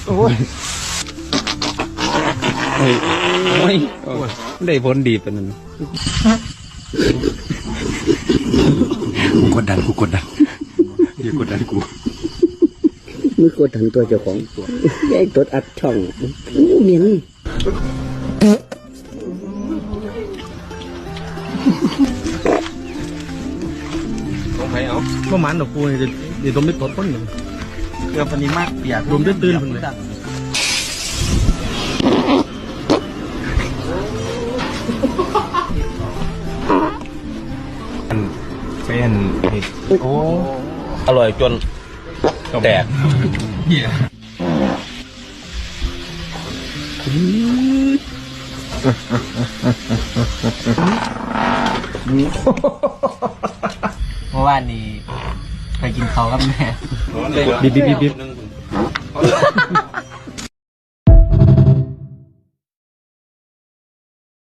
โอ้ยโอ้ยได้ผลดีเป็นนั้นกูกดดันอย่ากดดันกูมือกดดันตัวเจ้าของไอ้ตัวอัดช่องเหม็นของใครเอาประมาณดอกปูนี่เดี๋ยวดมไม่ตดต้นหนึ่ง เกือบปนิมากเปียก ดมได้ตื่นคนเลยเป็นโอ้อร่อยจนแตกเมื่อวานนี้ไปกินเขากับแม่ บิ๊บ